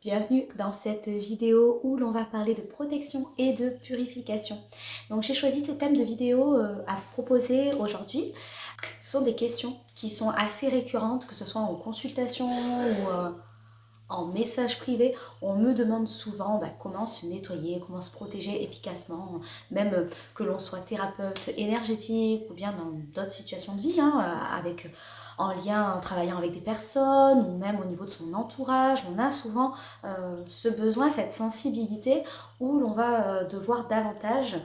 Bienvenue dans cette vidéo où l'on va parler de protection et de purification. Donc j'ai choisi ce thème de vidéo à vous proposer aujourd'hui. Ce sont des questions qui sont assez récurrentes, que ce soit en consultation ou en message privé. On me demande souvent comment se nettoyer, comment se protéger efficacement, même que l'on soit thérapeute énergétique ou bien dans d'autres situations de vie, en lien, en travaillant avec des personnes ou même au niveau de son entourage. On a souvent ce besoin, cette sensibilité où l'on va devoir davantage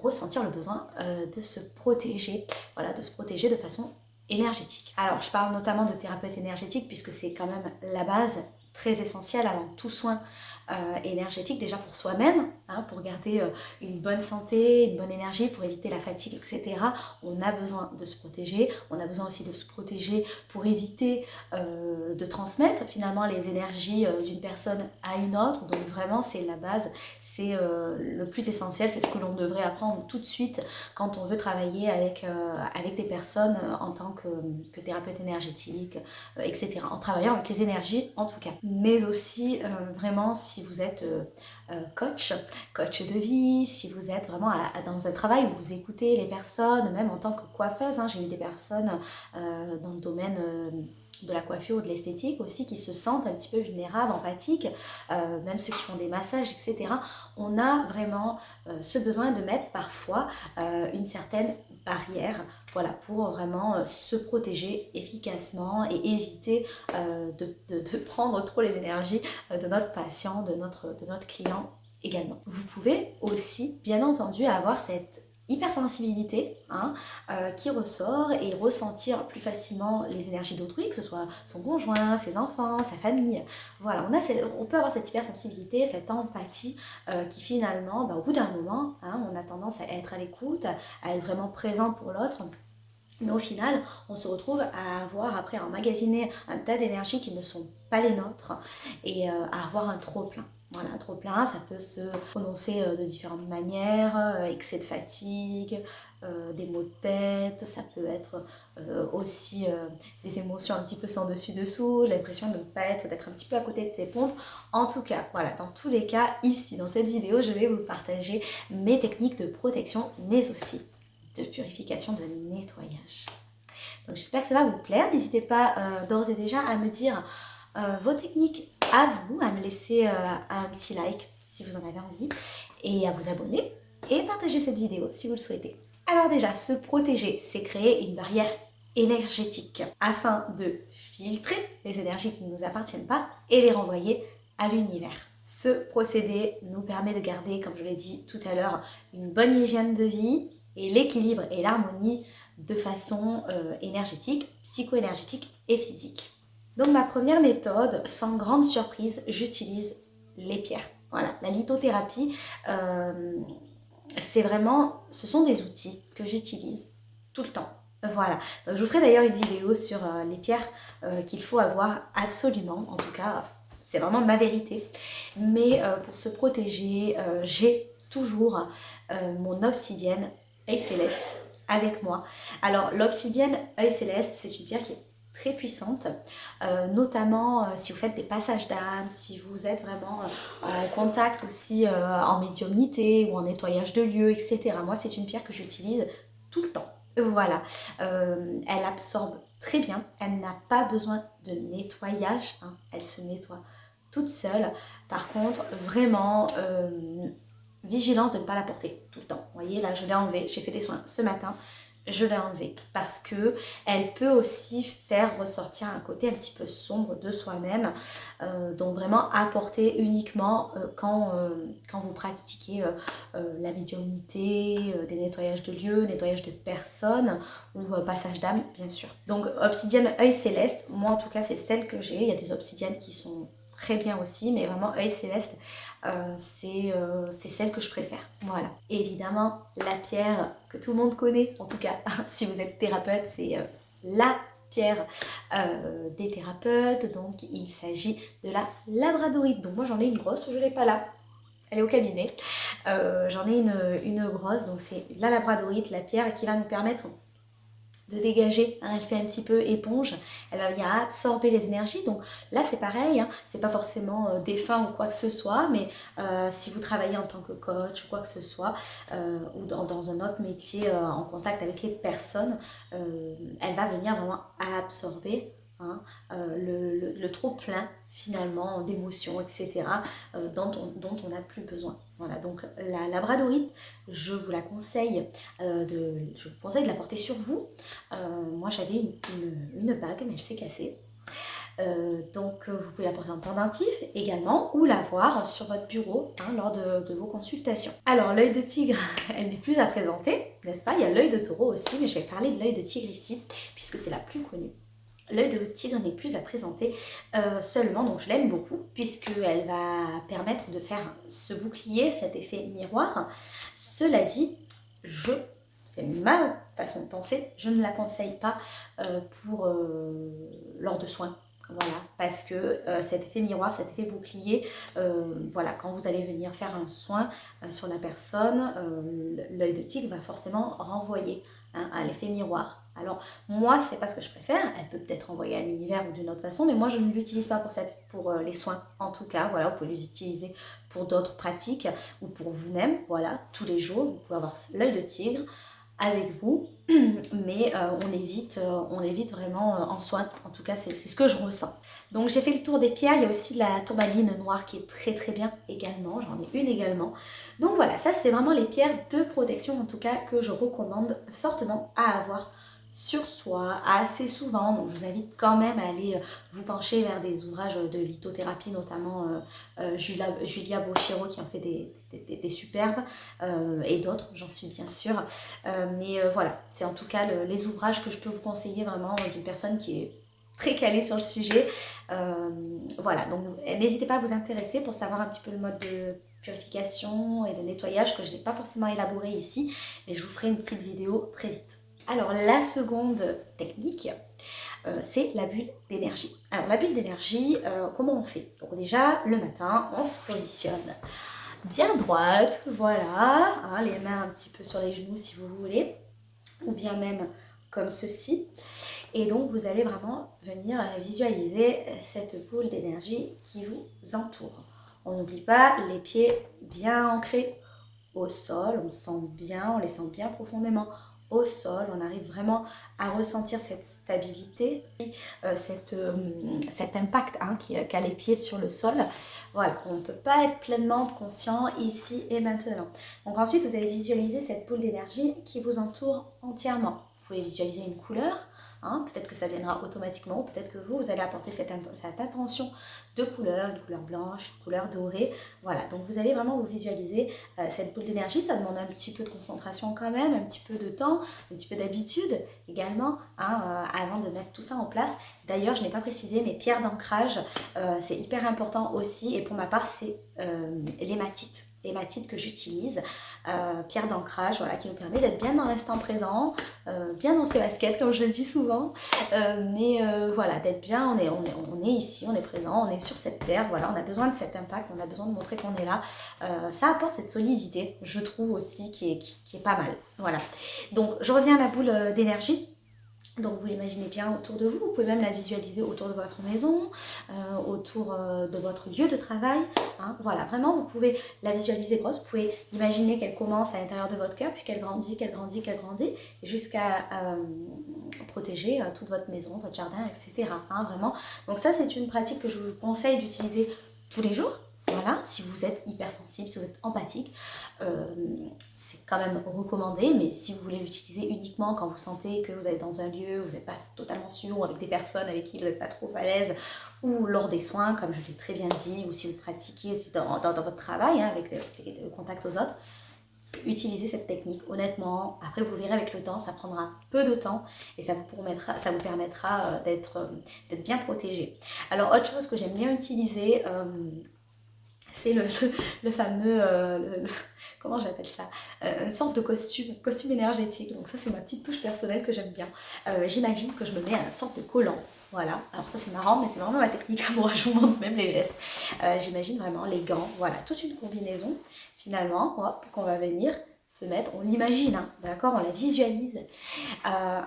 ressentir le besoin de se protéger, voilà, de se protéger de façon énergétique. Alors je parle notamment de thérapeute énergétique puisque c'est quand même la base très essentielle avant tout soin énergétique, déjà pour soi-même, pour garder une bonne santé, une bonne énergie, pour éviter la fatigue, etc. On a besoin de se protéger, on a besoin aussi de se protéger pour éviter de transmettre finalement les énergies d'une personne à une autre. Donc vraiment c'est la base, c'est le plus essentiel, c'est ce que l'on devrait apprendre tout de suite quand on veut travailler avec des personnes en tant que thérapeute énergétique, etc. En travaillant avec les énergies en tout cas. Mais aussi vraiment si vous êtes coach de vie, si vous êtes vraiment dans un travail où vous écoutez les personnes, même en tant que coiffeuse, j'ai eu des personnes dans le domaine de la coiffure ou de l'esthétique aussi qui se sentent un petit peu vulnérables, empathiques, même ceux qui font des massages, etc. On a vraiment ce besoin de mettre parfois une certaine barrière, voilà, pour vraiment se protéger efficacement et éviter de prendre trop les énergies de notre patient, de notre client également. Vous pouvez aussi, bien entendu, avoir cette hypersensibilité qui ressort et ressentir plus facilement les énergies d'autrui, que ce soit son conjoint, ses enfants, sa famille. Voilà, on peut avoir cette hypersensibilité, cette empathie qui finalement, au bout d'un moment, on a tendance à être à l'écoute, à être vraiment présent pour l'autre. Mais au final, on se retrouve à avoir après emmagasiner un tas d'énergies qui ne sont pas les nôtres et à avoir un trop-plein. Voilà, un trop-plein, ça peut se prononcer de différentes manières, excès de fatigue, des maux de tête, ça peut être aussi des émotions un petit peu sans dessus-dessous, l'impression de ne pas être, d'être un petit peu à côté de ses pompes. En tout cas, voilà, dans tous les cas, ici, dans cette vidéo, je vais vous partager mes techniques de protection, mais aussi de purification, de nettoyage. Donc j'espère que ça va vous plaire. N'hésitez pas d'ores et déjà à me dire vos techniques à vous, à me laisser un petit like si vous en avez envie et à vous abonner et partager cette vidéo si vous le souhaitez. Alors déjà, se protéger, c'est créer une barrière énergétique afin de filtrer les énergies qui ne nous appartiennent pas et les renvoyer à l'univers. Ce procédé nous permet de garder, comme je l'ai dit tout à l'heure, une bonne hygiène de vie et l'équilibre et l'harmonie de façon énergétique, psycho-énergétique et physique. Donc ma première méthode, sans grande surprise, j'utilise les pierres. Voilà, la lithothérapie, ce sont des outils que j'utilise tout le temps. Voilà, donc je vous ferai d'ailleurs une vidéo sur les pierres qu'il faut avoir absolument, en tout cas c'est vraiment ma vérité. Mais pour se protéger, j'ai toujours mon obsidienne œil céleste avec moi. Alors l'obsidienne œil céleste, c'est une pierre qui est très puissante, notamment si vous faites des passages d'âme, si vous êtes vraiment en contact aussi en médiumnité ou en nettoyage de lieux, etc. Moi, c'est une pierre que j'utilise tout le temps. Voilà, elle absorbe très bien, elle n'a pas besoin de nettoyage, elle se nettoie toute seule. Par contre, vraiment, vigilance de ne pas la porter tout le temps. Vous voyez, là, je l'ai enlevée, j'ai fait des soins ce matin, je l'ai enlevée parce que elle peut aussi faire ressortir un côté un petit peu sombre de soi-même. Donc vraiment apporter uniquement quand vous pratiquez la médiumnité, des nettoyages de lieux, nettoyage de personnes ou passage d'âme, bien sûr. Donc obsidienne œil céleste, moi en tout cas c'est celle que j'ai. Il y a des obsidiennes qui sont très bien aussi, mais vraiment œil céleste, c'est celle que je préfère. Voilà. Évidemment, la pierre que tout le monde connaît, en tout cas si vous êtes thérapeute, c'est la pierre des thérapeutes. Donc il s'agit de la labradorite. Donc moi j'en ai une grosse, je ne l'ai pas là. Elle est au cabinet. J'en ai une grosse, donc c'est la labradorite, la pierre qui va nous permettre de dégager, hein, elle fait un petit peu éponge, elle va venir absorber les énergies. Donc là c'est pareil, hein, c'est pas forcément défunt ou quoi que ce soit, mais si vous travaillez en tant que coach ou quoi que ce soit, ou dans un autre métier en contact avec les personnes, elle va venir vraiment absorber, hein, le trop plein finalement d'émotions, etc., dont on n'a plus besoin. Voilà, donc la labradorite, je vous conseille de la porter sur vous. Moi j'avais une bague, mais elle s'est cassée. Donc vous pouvez la porter en pendentif également, ou la voir sur votre bureau, hein, lors de vos consultations. Alors l'œil de tigre, elle n'est plus à présenter, n'est-ce pas? Il y a l'œil de taureau aussi, mais je vais parler de l'œil de tigre ici, puisque c'est la plus connue. L'œil de tigre n'est plus à présenter seulement, donc je l'aime beaucoup, puisqu'elle va permettre de faire ce bouclier, cet effet miroir. Cela dit, c'est ma façon de penser, je ne la conseille pas lors de soins. Voilà, parce que cet effet miroir, cet effet bouclier, voilà, quand vous allez venir faire un soin sur la personne, l'œil de tigre va forcément renvoyer, hein, à l'effet miroir. Alors moi, c'est pas ce que je préfère, elle peut peut-être renvoyer à l'univers ou d'une autre façon, mais moi je ne l'utilise pas pour les soins en tout cas. Voilà, vous pouvez les utiliser pour d'autres pratiques ou pour vous-même, voilà, tous les jours, vous pouvez avoir l'œil de tigre avec vous, mais on évite vraiment en soins. En tout cas c'est ce que je ressens. Donc j'ai fait le tour des pierres, il y a aussi de la tourmaline noire qui est très très bien également, j'en ai une également. Donc voilà, ça c'est vraiment les pierres de protection en tout cas que je recommande fortement à avoir sur soi assez souvent. Donc je vous invite quand même à aller vous pencher vers des ouvrages de lithothérapie, notamment Julia Bochero qui en fait des superbes, et d'autres, j'en suis bien sûre. Mais voilà, c'est en tout cas les ouvrages que je peux vous conseiller vraiment d'une personne qui est très calée sur le sujet. Voilà, donc n'hésitez pas à vous intéresser pour savoir un petit peu le mode de purification et de nettoyage que je n'ai pas forcément élaboré ici, mais je vous ferai une petite vidéo très vite. Alors la seconde technique, c'est la bulle d'énergie. Alors la bulle d'énergie, comment on fait? Donc déjà, le matin, on se positionne bien droite, voilà, hein, les mains un petit peu sur les genoux si vous voulez, ou bien même comme ceci. Et donc vous allez vraiment venir visualiser cette boule d'énergie qui vous entoure. On n'oublie pas les pieds bien ancrés au sol, on les sent bien profondément au sol, on arrive vraiment à ressentir cette stabilité, cet impact, hein, qu'a les pieds sur le sol. Voilà, on ne peut pas être pleinement conscient ici et maintenant. Donc ensuite, vous allez visualiser cette boule d'énergie qui vous entoure entièrement. Vous pouvez visualiser une couleur, hein, peut-être que ça viendra automatiquement, ou peut-être que vous allez apporter cette intention de couleur, une couleur blanche, une couleur dorée. Voilà, donc vous allez vraiment vous visualiser cette boule d'énergie. Ça demande un petit peu de concentration quand même, un petit peu de temps, un petit peu d'habitude également, hein, avant de mettre tout ça en place. D'ailleurs, je n'ai pas précisé, mais pierres d'ancrage, c'est hyper important aussi, et pour ma part, c'est l'hématite. L'hématite que j'utilise, pierre d'ancrage, voilà, qui nous permet d'être bien dans l'instant présent, bien dans ses baskets comme je le dis souvent, mais voilà, d'être bien, on est ici, on est présent, on est sur cette terre, voilà, on a besoin de cet impact, on a besoin de montrer qu'on est là, ça apporte cette solidité, je trouve aussi, qui est pas mal, voilà. Donc je reviens à la boule d'énergie. Donc vous l'imaginez bien autour de vous, vous pouvez même la visualiser autour de votre maison, autour de votre lieu de travail, hein. Voilà, vraiment vous pouvez la visualiser grosse, vous pouvez imaginer qu'elle commence à l'intérieur de votre cœur, puis qu'elle grandit, jusqu'à protéger toute votre maison, votre jardin, etc. Hein, vraiment. Donc ça c'est une pratique que je vous conseille d'utiliser tous les jours. Voilà, si vous êtes hypersensible, si vous êtes empathique, c'est quand même recommandé, mais si vous voulez l'utiliser uniquement quand vous sentez que vous êtes dans un lieu où vous n'êtes pas totalement sûr, ou avec des personnes avec qui vous n'êtes pas trop à l'aise, ou lors des soins, comme je l'ai très bien dit, ou si vous pratiquez dans votre travail, hein, avec le contact aux autres, utilisez cette technique. Honnêtement, après vous verrez avec le temps, ça prendra peu de temps et ça vous permettra d'être bien protégé. Alors autre chose que j'aime bien utiliser, c'est le fameux, comment j'appelle ça, une sorte de costume énergétique. Donc ça c'est ma petite touche personnelle que j'aime bien. J'imagine que je me mets une sorte de collant. Voilà, alors ça c'est marrant, mais c'est vraiment ma technique à moi, je vous montre même les gestes. J'imagine vraiment les gants, voilà, toute une combinaison finalement, hop, qu'on va venir se mettre, on l'imagine, hein, d'accord, on la visualise.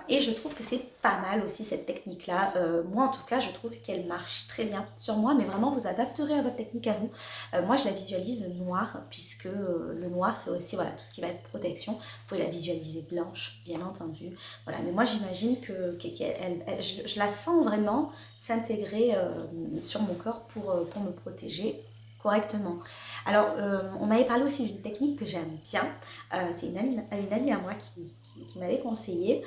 Et je trouve que c'est pas mal aussi cette technique-là. Moi en tout cas, je trouve qu'elle marche très bien sur moi, mais vraiment vous adapterez à votre technique à vous. Moi je la visualise noire, puisque le noir c'est aussi voilà, tout ce qui va être protection. Vous pouvez la visualiser blanche, bien entendu. Voilà, mais moi j'imagine je la sens vraiment s'intégrer sur mon corps pour me protéger correctement. Alors, on m'avait parlé aussi d'une technique que j'aime bien. C'est une amie à moi qui m'avait conseillé.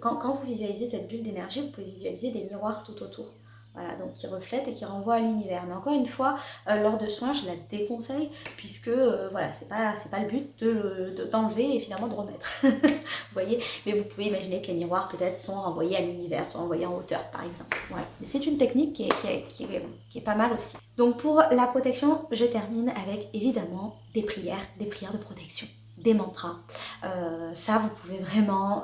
Quand vous visualisez cette bulle d'énergie, vous pouvez visualiser des miroirs tout autour. Voilà, donc qui reflètent et qui renvoient à l'univers. Mais encore une fois, lors de soins, je la déconseille puisque voilà, c'est pas le but d'enlever et finalement de remettre. Vous voyez, mais vous pouvez imaginer que les miroirs peut-être sont renvoyés à l'univers, sont renvoyés en hauteur par exemple. Voilà. Mais c'est une technique qui est pas mal aussi. Donc pour la protection, je termine avec évidemment des prières de protection, des mantras. Ça, vous pouvez vraiment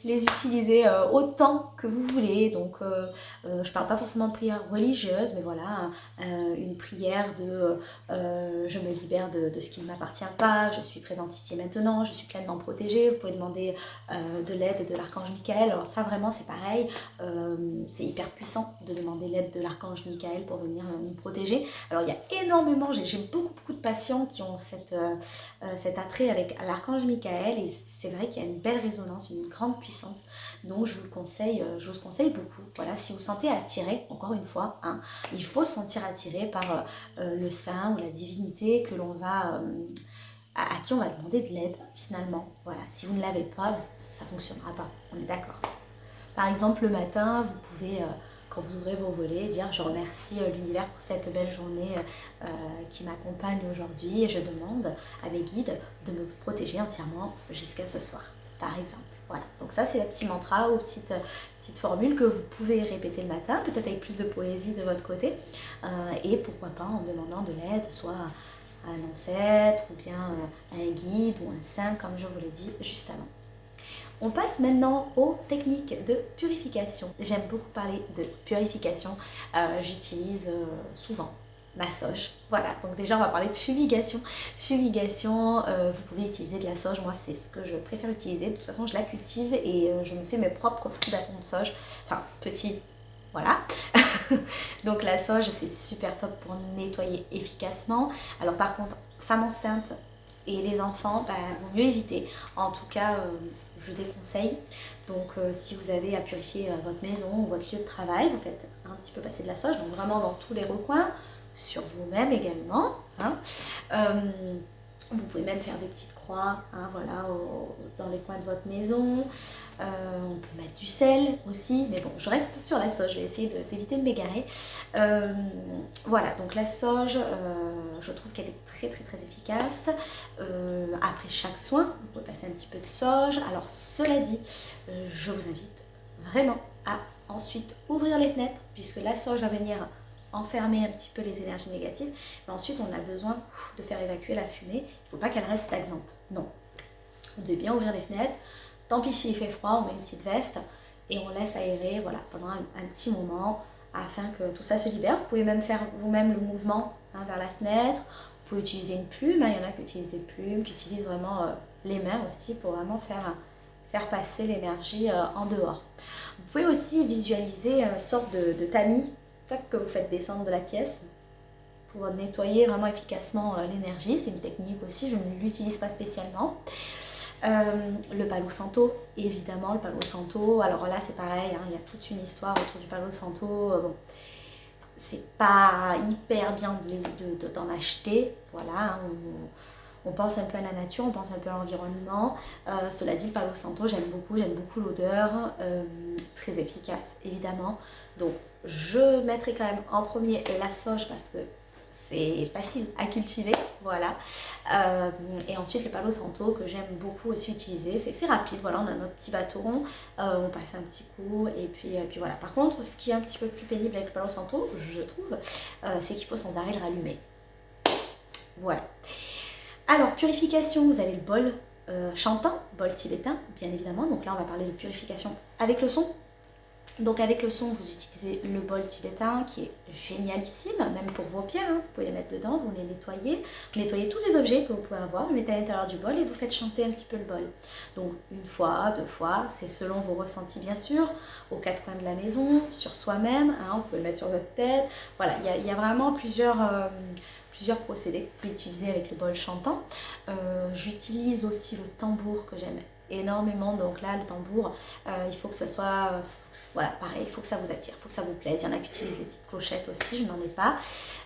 les utiliser autant que vous voulez. Donc je parle pas forcément de prière religieuse, mais voilà, une prière de je me libère de ce qui ne m'appartient pas, je suis présente ici et maintenant, je suis pleinement protégée. Vous pouvez demander de l'aide de l'archange Michael. Alors ça vraiment c'est pareil, c'est hyper puissant de demander l'aide de l'archange Michael pour venir nous protéger. Alors il y a énormément, j'ai beaucoup de patients qui ont cet attrait avec l'archange Michael, et c'est vrai qu'il y a une belle résonance, une grande puissance. Donc je vous le conseille, beaucoup. Voilà, si vous sentez attiré, encore une fois, hein, il faut se sentir attiré par le saint ou la divinité que l'on va à qui on va demander de l'aide finalement. Voilà, si vous ne l'avez pas, ça ne fonctionnera pas. On est d'accord. Par exemple, le matin, vous pouvez quand vous ouvrez vos volets, dire je remercie l'univers pour cette belle journée qui m'accompagne aujourd'hui, et je demande à mes guides de me protéger entièrement jusqu'à ce soir, par exemple. Voilà, donc ça c'est la petite mantra ou petite formule que vous pouvez répéter le matin, peut-être avec plus de poésie de votre côté, et pourquoi pas en demandant de l'aide, soit à un ancêtre ou bien à un guide ou un saint, comme je vous l'ai dit juste avant. On passe maintenant aux techniques de purification. J'aime beaucoup parler de purification. J'utilise souvent ma sauge. Voilà, donc déjà on va parler de fumigation. Fumigation, vous pouvez utiliser de la sauge. Moi c'est ce que je préfère utiliser. De toute façon je la cultive et je me fais mes propres petits bâtons de sauge. Enfin petits, voilà. Donc la sauge c'est super top pour nettoyer efficacement. Alors par contre, femme enceinte et les enfants, vaut mieux éviter. En tout cas, je déconseille. Donc si vous avez à purifier votre maison ou votre lieu de travail, vous faites un petit peu passer de la sauge, donc vraiment dans tous les recoins, sur vous-même également. Hein. Vous pouvez même faire des petites croix, hein, voilà, dans les coins de votre maison. On peut mettre du sel aussi, mais bon, je reste sur la sauge, je vais essayer d'éviter de m'égarer. Voilà, donc la sauge, je trouve qu'elle est très efficace. Après chaque soin, vous pouvez passer un petit peu de sauge. Alors cela dit, je vous invite vraiment à ensuite ouvrir les fenêtres, puisque la sauge va venir enfermer un petit peu les énergies négatives, mais ensuite on a besoin de faire évacuer la fumée. Il ne faut pas qu'elle reste stagnante, non. Vous devez bien ouvrir les fenêtres. Tant pis s'il fait froid, on met une petite veste et on laisse aérer, voilà, pendant un petit moment afin que tout ça se libère. Vous pouvez même faire vous-même le mouvement, hein, vers la fenêtre. Vous pouvez utiliser une plume, hein, il y en a qui utilisent des plumes, qui utilisent vraiment les mains aussi pour vraiment faire passer l'énergie en dehors. Vous pouvez aussi visualiser une sorte de tamis que vous faites descendre de la pièce pour nettoyer vraiment efficacement l'énergie. C'est une technique aussi, je ne l'utilise pas spécialement. Le Palo Santo, évidemment, le Palo Santo. Alors là, c'est pareil, hein, il y a toute une histoire autour du Palo Santo. Bon, c'est pas hyper bien d'en acheter. Voilà, on pense un peu à la nature, on pense un peu à l'environnement. Cela dit, le Palo Santo, j'aime beaucoup l'odeur, très efficace évidemment. Donc je mettrai quand même en premier la sauge parce que c'est facile à cultiver, voilà. Et ensuite le Palo Santo que j'aime beaucoup aussi utiliser, c'est rapide, voilà, on a notre petit bâton, on passe un petit coup et puis voilà. Par contre, ce qui est un petit peu plus pénible avec le Palo Santo, je trouve, c'est qu'il faut sans arrêt le rallumer. Voilà. Alors, purification, vous avez le bol chantant, bol tibétain, bien évidemment. Donc là, on va parler de purification avec le son. Donc avec le son, vous utilisez le bol tibétain qui est génialissime, même pour vos pieds, hein. Vous pouvez les mettre dedans, vous les nettoyez. Vous nettoyez tous les objets que vous pouvez avoir, vous mettez à l'intérieur du bol et vous faites chanter un petit peu le bol. Donc une fois, deux fois, c'est selon vos ressentis bien sûr, aux quatre coins de la maison, sur soi-même, hein, vous pouvez le mettre sur votre tête. Voilà, il y a vraiment plusieurs procédés que vous pouvez utiliser avec le bol chantant. J'utilise aussi le tambour que j'aime énormément, donc là le tambour il faut que ça soit voilà pareil, il faut que ça vous attire, il faut que ça vous plaise. Il y en a qui utilisent les petites clochettes aussi, je n'en ai pas,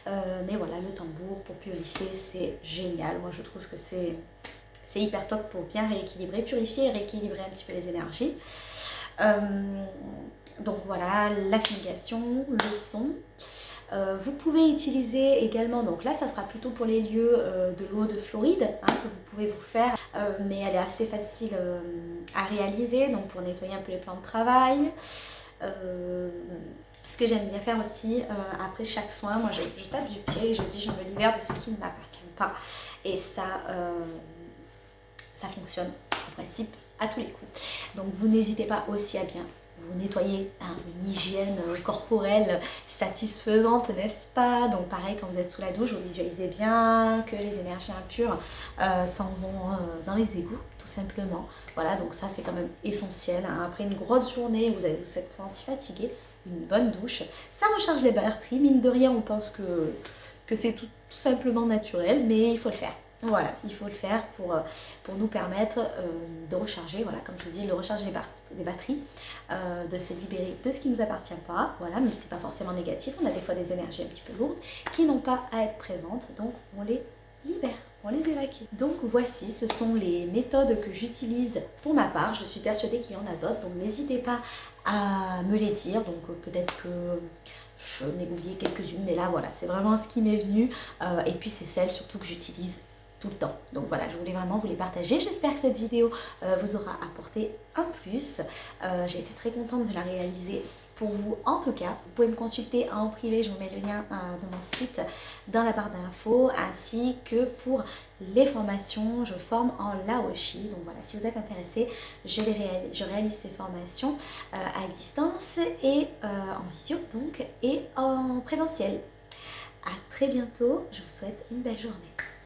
mais voilà, le tambour pour purifier c'est génial. Moi je trouve que c'est hyper top pour bien rééquilibrer, purifier et rééquilibrer un petit peu les énergies. Donc voilà, la fumigation, le son. Vous pouvez utiliser également, donc là ça sera plutôt pour les lieux de l'eau de Floride, hein, que vous pouvez vous faire, mais elle est assez facile à réaliser, donc pour nettoyer un peu les plans de travail. Ce que j'aime bien faire aussi, après chaque soin, moi je tape du pied et je dis je me libère de ce qui ne m'appartient pas. Et ça fonctionne en principe à tous les coups. Donc vous n'hésitez pas aussi à bien vous nettoyer, hein, une hygiène corporelle satisfaisante, n'est-ce pas? Donc pareil, quand vous êtes sous la douche, vous visualisez bien que les énergies impures s'en vont dans les égouts, tout simplement. Voilà, donc ça c'est quand même essentiel, hein. Après une grosse journée, vous allez vous être senti fatigué, une bonne douche, ça recharge les batteries. Mine de rien, on pense que c'est tout simplement naturel, mais il faut le faire. Voilà, il faut le faire pour nous permettre de recharger, voilà, comme je vous dis, le recharger les batteries, de se libérer de ce qui ne nous appartient pas, voilà, mais c'est pas forcément négatif. On a des fois des énergies un petit peu lourdes qui n'ont pas à être présentes, donc on les libère, on les évacue. Donc voici, ce sont les méthodes que j'utilise pour ma part. Je suis persuadée qu'il y en a d'autres, donc n'hésitez pas à me les dire. Donc peut-être que je n'ai oublié quelques-unes, mais là voilà, c'est vraiment ce qui m'est venu, et puis c'est celle surtout que j'utilise tout le temps. Donc voilà, je voulais vraiment vous les partager. J'espère que cette vidéo vous aura apporté un plus. J'ai été très contente de la réaliser pour vous en tout cas. Vous pouvez me consulter en privé, je vous mets le lien de mon site dans la barre d'infos, ainsi que pour les formations, je forme en Laoshi. Donc voilà, si vous êtes intéressé, je réalise ces formations à distance et en visio donc, et en présentiel. À très bientôt, je vous souhaite une belle journée.